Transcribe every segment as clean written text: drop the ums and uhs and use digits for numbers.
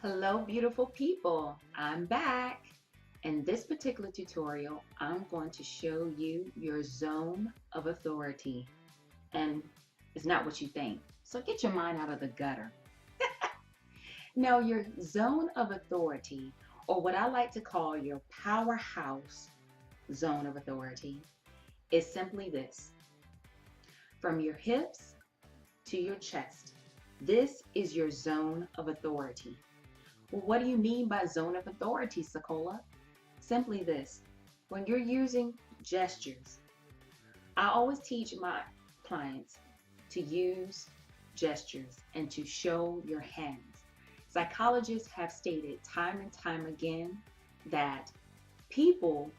Hello, beautiful people. I'm back. In this particular tutorial, I'm going to show you your zone of authority. And it's not what you think. So get your mind out of the gutter. Now, your zone of authority, or what I like to call your powerhouse zone of authority, is simply this. From your hips to your chest, this is your zone of authority. Well, what do you mean by zone of authority, Sakola? Simply this. When you're using gestures, I always teach my clients to use gestures and to show your hands. Psychologists have stated time and time again that people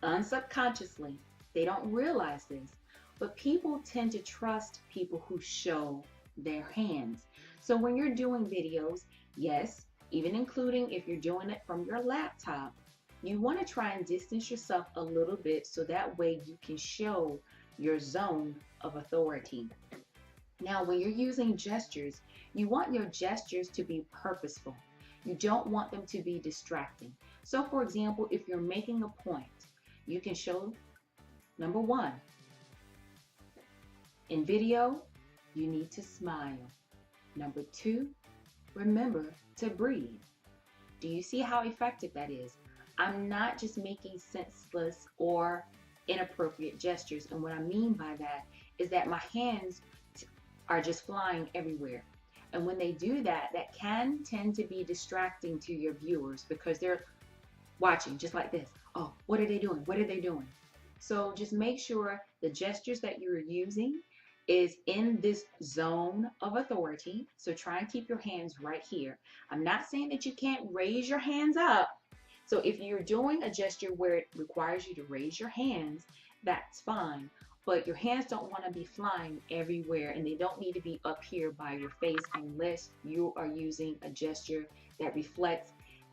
unsubconsciously, they don't realize this, but people tend to trust people who show their hands. So when you're doing videos, yes, even including if you're doing it from your laptop, you want to try and distance yourself a little bit so that way you can show your zone of authority. Now, when you're using gestures, you want your gestures to be purposeful. You don't want them to be distracting. So, for example, if you're making a point, you can show number one. In video, you need to smile. Number two, remember to breathe. Do you see how effective that is? I'm not just making senseless or inappropriate gestures. And what I mean by that is that my hands are just flying everywhere. And when they do that, that can tend to be distracting to your viewers because they're watching just like this. Oh, what are they doing? What are they doing? So just make sure the gestures that you're using is in this zone of authority. So try and keep your hands right here. I'm not saying that you can't raise your hands up. So if you're doing a gesture where it requires you to raise your hands, that's fine. But your hands don't want to be flying everywhere, and they don't need to be up here by your face unless you are using a gesture that reflects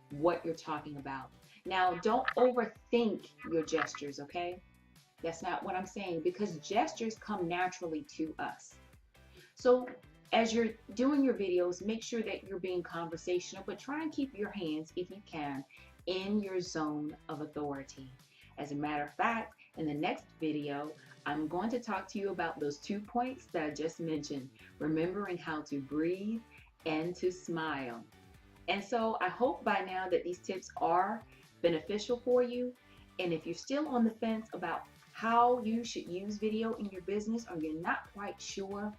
what you're talking about. Now, don't overthink your gestures, okay? That's not what I'm saying, because gestures come naturally to us. So as you're doing your videos, make sure that you're being conversational, but try and keep your hands, if you can, in your zone of authority. As a matter of fact, in the next video, I'm going to talk to you about those 2 points that I just mentioned, remembering how to breathe and to smile. And so I hope by now that these tips are beneficial for you. And if you're still on the fence about how you should use video in your business, or you're not quite sure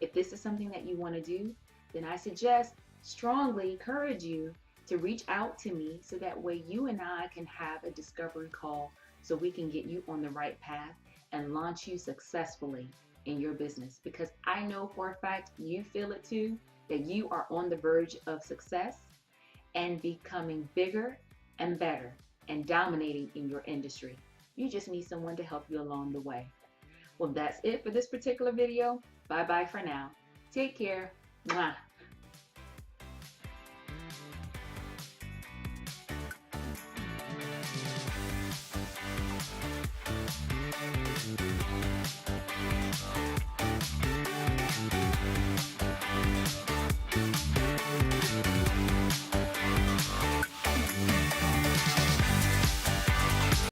if this is something that you want to do, then I suggest, strongly encourage you to reach out to me so that way you and I can have a discovery call so we can get you on the right path and launch you successfully in your business. Because I know for a fact you feel it too, that you are on the verge of success and becoming bigger and better and dominating in your industry. You just need someone to help you along the way. Well, that's it for this particular video. Bye-bye for now. Take care. Mwah.